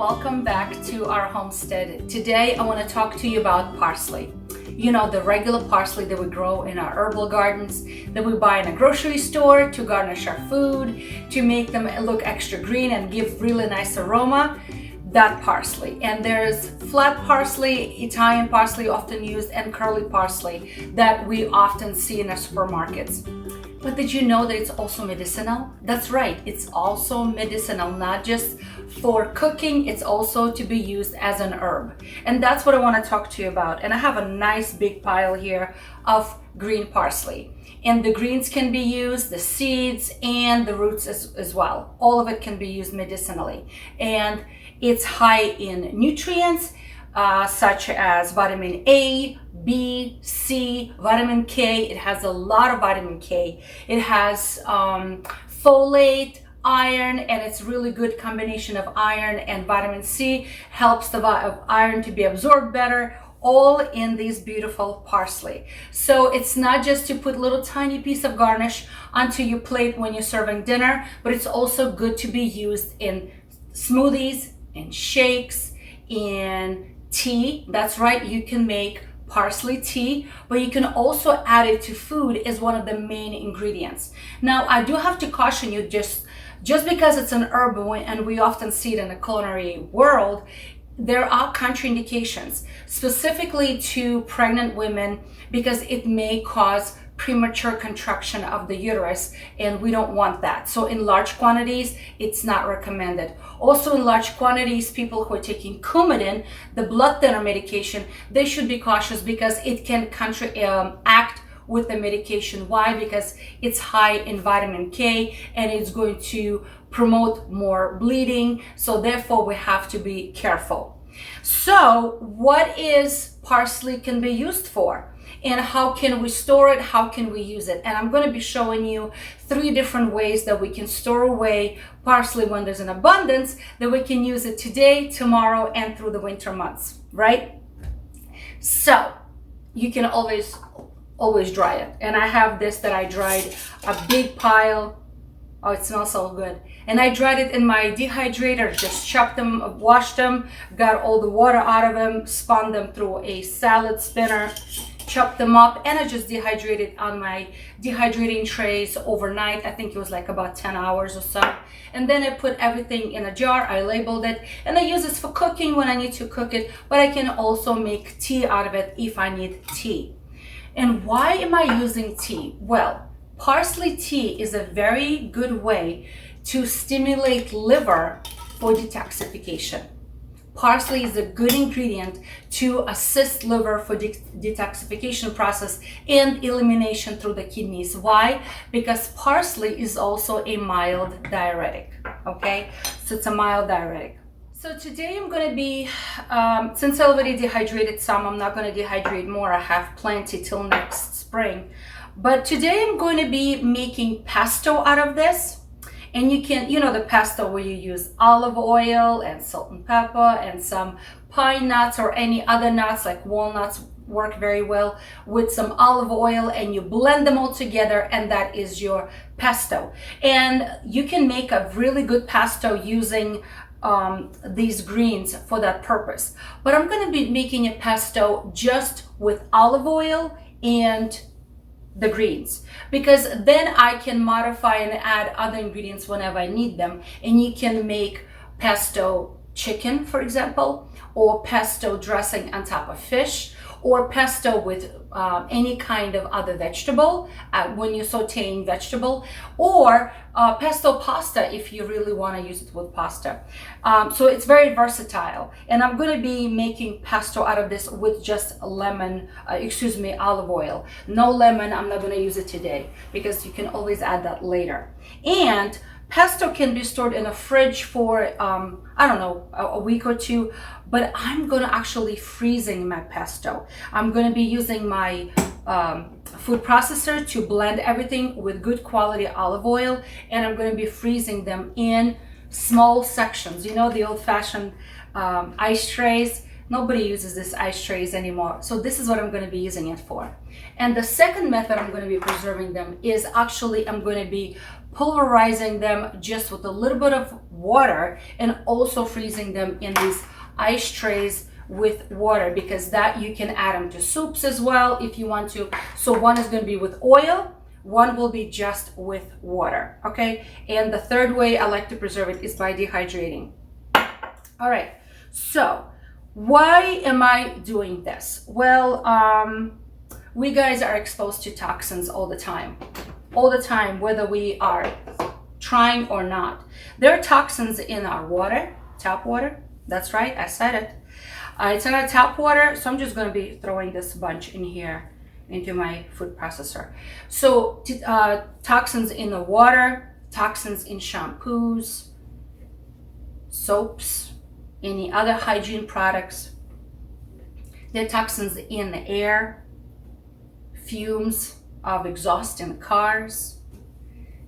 welcome back to our homestead. Today I want to talk to you about parsley. You know, the regular parsley that we grow in our herbal gardens, that we buy in a grocery store to garnish our food, to make them look extra green and give really nice aroma. That parsley. And there's flat parsley, Italian parsley often used, and curly parsley that we often see in our supermarkets. But did you know that it's also medicinal? That's right, it's also medicinal, not just for cooking, it's also to be used as an herb. And that's what I want to talk to you about. And I have a nice big pile here of green parsley. And the greens can be used, the seeds and the roots as well. All of it can be used medicinally. And it's high in nutrients such as vitamin A, B, C, vitamin K. It has a lot of vitamin K. It has folate, iron, and it's really good combination of iron and vitamin C. Helps the iron to be absorbed better, all in this beautiful parsley. So it's not just to put little tiny piece of garnish onto your plate when you're serving dinner, but it's also good to be used in smoothies, in shakes, in tea. That's right, you can make parsley tea, but you can also add it to food as one of the main ingredients. Now, I do have to caution you, just because it's an herb and we often see it in the culinary world, there are contraindications, specifically to pregnant women, because it may cause premature contraction of the uterus, and we don't want that. So in large quantities, it's not recommended. Also in large quantities, people who are taking Coumadin, the blood thinner medication, they should be cautious because it can act with the medication. Why? Because it's high in vitamin K and it's going to promote more bleeding. So therefore we have to be careful. So what is parsley can be used for? And how can we store it? How can we use it? And I'm going to be showing you 3 different ways that we can store away parsley when there's an abundance, that we can use it today, tomorrow, and through the winter months, right? So you can always dry it. And I have this that I dried, a big pile. Oh, it smells so good. And I dried it in my dehydrator, just chopped them, washed them, got all the water out of them, spun them through a salad spinner, chopped them up, and I just dehydrated on my dehydrating trays overnight. I think it was like about 10 hours or so. And then I put everything in a jar, I labeled it, and I use this for cooking when I need to cook it, but I can also make tea out of it if I need tea. And why am I using tea? Well, parsley tea is a very good way to stimulate liver for detoxification. Parsley is a good ingredient to assist liver for detoxification process and elimination through the kidneys. Why? Because parsley is also a mild diuretic, okay? So it's a mild diuretic. So today I'm going to be, since I already dehydrated some, I'm not going to dehydrate more. I have plenty till next spring. But today I'm going to be making pesto out of this. And you can, you know, the pesto where you use olive oil and salt and pepper and some pine nuts or any other nuts like walnuts work very well with some olive oil, and you blend them all together, and that is your pesto. And you can make a really good pesto using these greens for that purpose. But I'm going to be making a pesto just with olive oil and the greens, because then I can modify and add other ingredients whenever I need them. And you can make pesto chicken, for example, or pesto dressing on top of fish, or pesto with any kind of other vegetable when you're sauteing vegetable, or pesto pasta if you really want to use it with pasta. So it's very versatile. And I'm going to be making pesto out of this with just olive oil. No lemon, I'm not going to use it today because you can always add that later. And pesto can be stored in a fridge for, I don't know, a week or 2, but I'm going to actually freezing my pesto. I'm going to be using my food processor to blend everything with good quality olive oil, and I'm going to be freezing them in small sections. You know, the old-fashioned ice trays? Nobody uses this ice trays anymore. So this is what I'm going to be using it for. And the second method I'm going to be preserving them is actually I'm going to be pulverizing them just with a little bit of water and also freezing them in these ice trays with water, because that you can add them to soups as well if you want to. So one is going to be with oil, one will be just with water, okay? And the third way I like to preserve it is by dehydrating. All right, so why am I doing this? Well, we guys are exposed to toxins all the time, whether we are trying or not. There are toxins in our water, tap water. That's right, I said it. It's in our tap water, so I'm just going to be throwing this bunch in here into my food processor. So toxins in the water, toxins in shampoos, soaps, any other hygiene products. There are toxins in the air, fumes of exhaust in cars,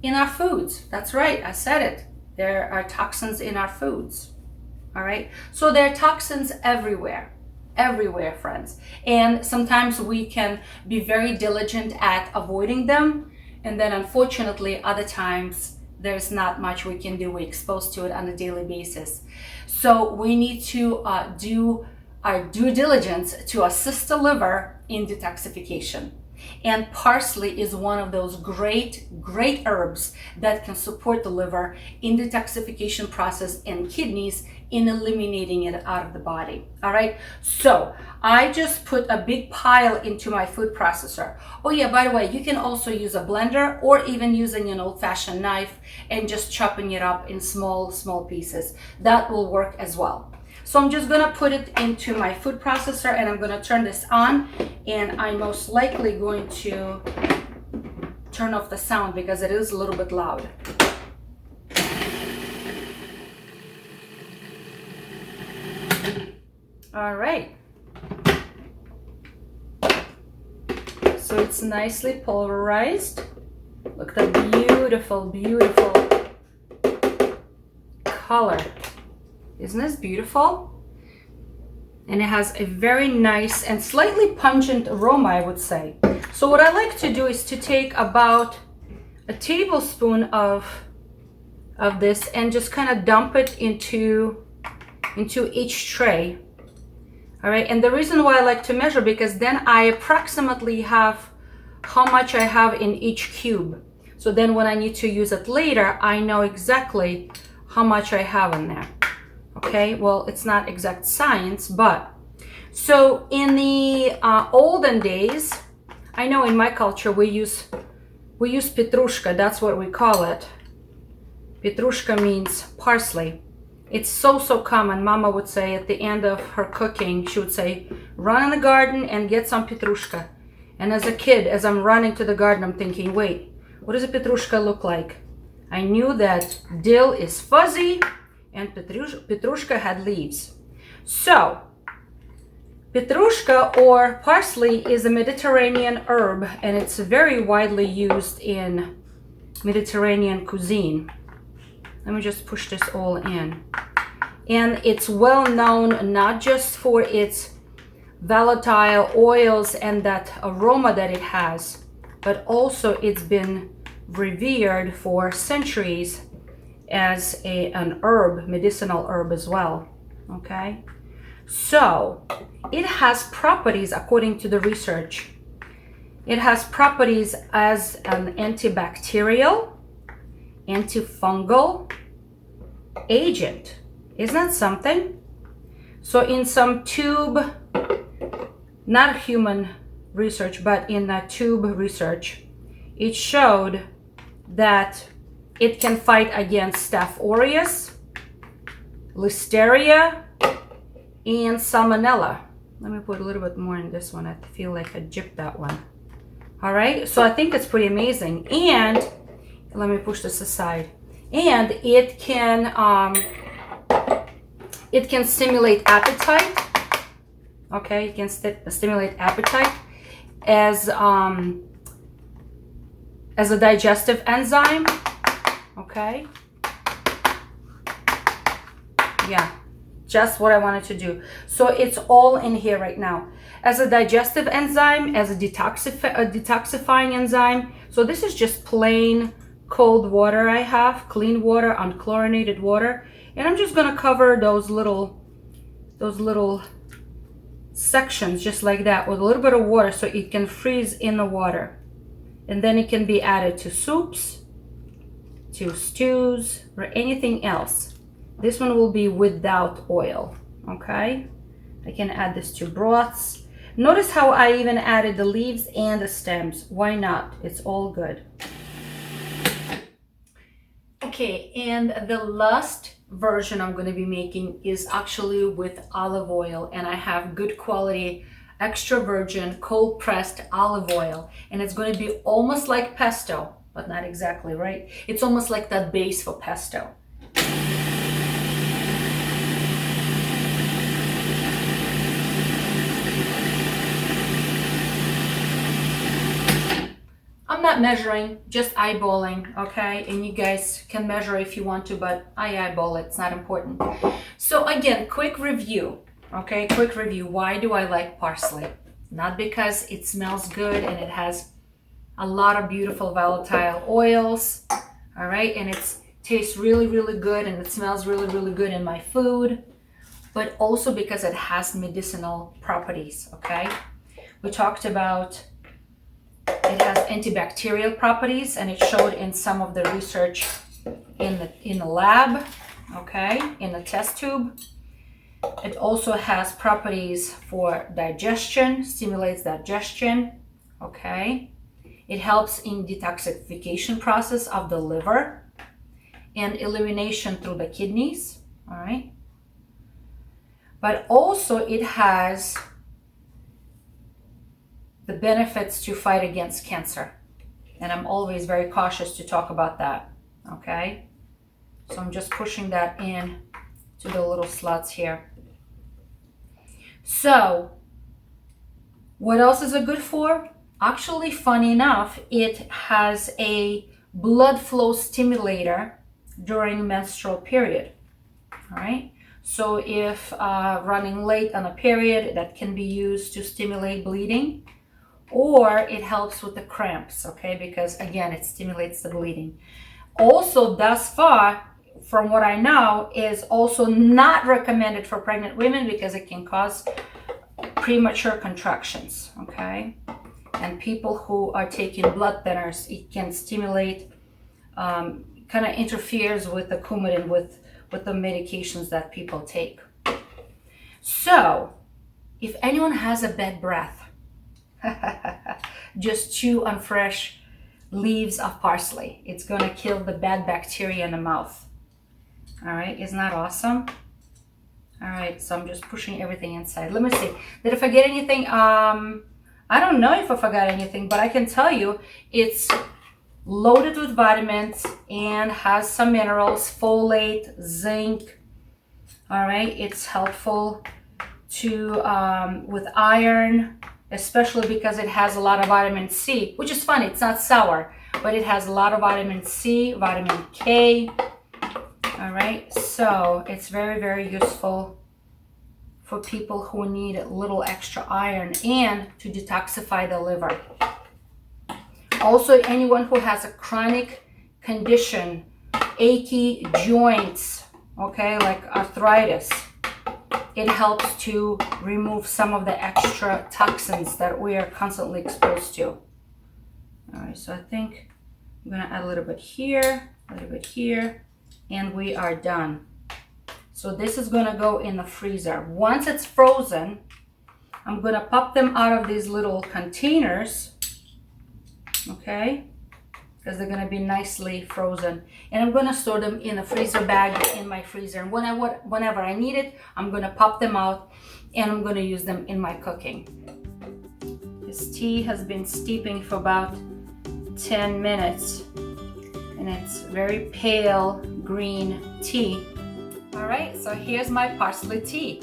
in our foods. That's right, I said it. There are toxins in our foods. All right, so there are toxins everywhere, friends. And sometimes we can be very diligent at avoiding them. And then unfortunately, other times, there's not much we can do. We're exposed to it on a daily basis. So we need to do our due diligence to assist the liver in detoxification. And parsley is one of those great herbs that can support the liver in detoxification process and kidneys in eliminating it out of the body. All right, so I just put a big pile into my food processor. Oh yeah, by the way, you can also use a blender or even using an old-fashioned knife and just chopping it up in small pieces. That will work as well. So I'm just gonna put it into my food processor and I'm gonna turn this on, and I'm most likely going to turn off the sound because it is a little bit loud. All right. So it's nicely pulverized. Look at the beautiful color. Isn't this beautiful? And it has a very nice and slightly pungent aroma, I would say. So what I like to do is to take about a tablespoon of this and just kind of dump it into each tray. All right, and the reason why I like to measure, because then I approximately have how much I have in each cube. So then when I need to use it later, I know exactly how much I have in there. Okay, well, it's not exact science, but so in the olden days, I know in my culture we use petrushka. That's what we call it. Petrushka means parsley. It's so common. Mama would say at the end of her cooking, she would say, run in the garden and get some petrushka. And as a kid, as I'm running to the garden, I'm thinking, wait, what does a petrushka look like? I knew that dill is fuzzy and petrushka had leaves. So petrushka or parsley is a Mediterranean herb, and it's very widely used in Mediterranean cuisine. Let me just push this all in. And it's well known not just for its volatile oils and that aroma that it has, but also it's been revered for centuries as an herb, medicinal herb as well. Okay, so it has properties according to the research. It has properties as an antibacterial, antifungal agent. Isn't that something? So in some tube, not human research, but in the tube research, it showed that it can fight against Staph aureus, Listeria, and Salmonella. Let me put a little bit more in this one. I feel like I gypped that one. All right, so I think it's pretty amazing. And let me push this aside. And it can stimulate appetite. Okay, it can stimulate appetite as a digestive enzyme. Okay. Yeah. Just what I wanted to do. So it's all in here right now. As a digestive enzyme, as a detoxifying enzyme. So this is just plain cold water I have, clean water, unchlorinated water. And I'm just gonna cover those little sections just like that with a little bit of water so it can freeze in the water. And then it can be added to soups, to stews, or anything else. This one will be without oil, okay? I can add this to broths. Notice how I even added the leaves and the stems. Why not? It's all good. Okay, and the last version I'm going to be making is actually with olive oil, and I have good quality extra virgin cold pressed olive oil, and it's going to be almost like pesto, but not exactly, right? It's almost like that base for pesto. I'm not measuring, just eyeballing, okay? And you guys can measure if you want to, but I eyeball it, it's not important. So again, quick review, okay? Quick review. Why do I like parsley? Not because it smells good and it has a lot of beautiful volatile oils, all right? And it tastes really, really good and it smells really, really good in my food, but also because it has medicinal properties, okay? We talked about it has antibacterial properties, and it showed in some of the research in the lab, okay, in the test tube. It also has properties for digestion, stimulates digestion, okay. It helps in detoxification process of the liver and elimination through the kidneys, all right. But also it has the benefits to fight against cancer. And I'm always very cautious to talk about that, okay? So I'm just pushing that in to the little slots here. So, what else is it good for? Actually, funny enough, it has a blood flow stimulator during menstrual period, all right? So if running late on a period, that can be used to stimulate bleeding. Or it helps with the cramps, okay, because again it stimulates the bleeding. Also, thus far, from what I know, is also not recommended for pregnant women because it can cause premature contractions, okay. And people who are taking blood thinners, it can stimulate, kind of interferes with the Coumadin, with the medications that people take. So if anyone has a bad breath, just chew on fresh leaves of parsley. It's gonna kill the bad bacteria in the mouth. All right, isn't that awesome? All right, so I'm just pushing everything inside. Let me see, did I forget anything? I don't know if I forgot anything, but I can tell you it's loaded with vitamins and has some minerals, folate, zinc. All right, it's helpful to with iron, especially because it has a lot of vitamin C, which is funny, it's not sour, but it has a lot of vitamin C, vitamin K, all right? So it's very, very useful for people who need a little extra iron and to detoxify the liver. Also, anyone who has a chronic condition, achy joints, okay, like arthritis, it helps to remove some of the extra toxins that we are constantly exposed to. All right, so I think I'm gonna add a little bit here, and we are done. So this is gonna go in the freezer. Once it's frozen, I'm gonna pop them out of these little containers, okay? Because they're gonna be nicely frozen. And I'm gonna store them in a freezer bag in my freezer. And whenever I need it, I'm gonna pop them out and I'm gonna use them in my cooking. This tea has been steeping for about 10 minutes and it's very pale green tea. All right, so here's my parsley tea.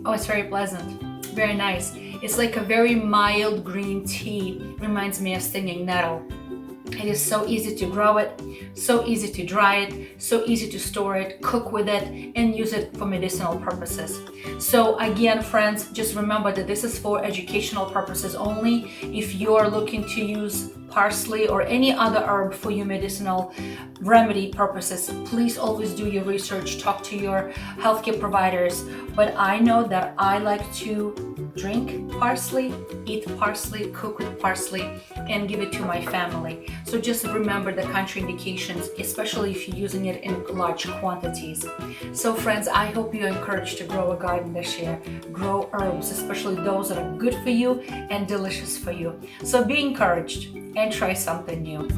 Oh, it's very pleasant, very nice. It's like a very mild green tea. Reminds me of stinging nettle. It is so easy to grow it, so easy to dry it, so easy to store it, cook with it, and use it for medicinal purposes. So again, friends, just remember that this is for educational purposes only. If you're looking to use parsley or any other herb for your medicinal remedy purposes, please always do your research, talk to your healthcare providers. But I know that I like to drink parsley, eat parsley, cook with parsley, and give it to my family. So just remember the contraindications, especially if you're using it in large quantities. So friends, I hope you're encouraged to grow a garden this year. Grow herbs, especially those that are good for you and delicious for you. So be encouraged and try something new.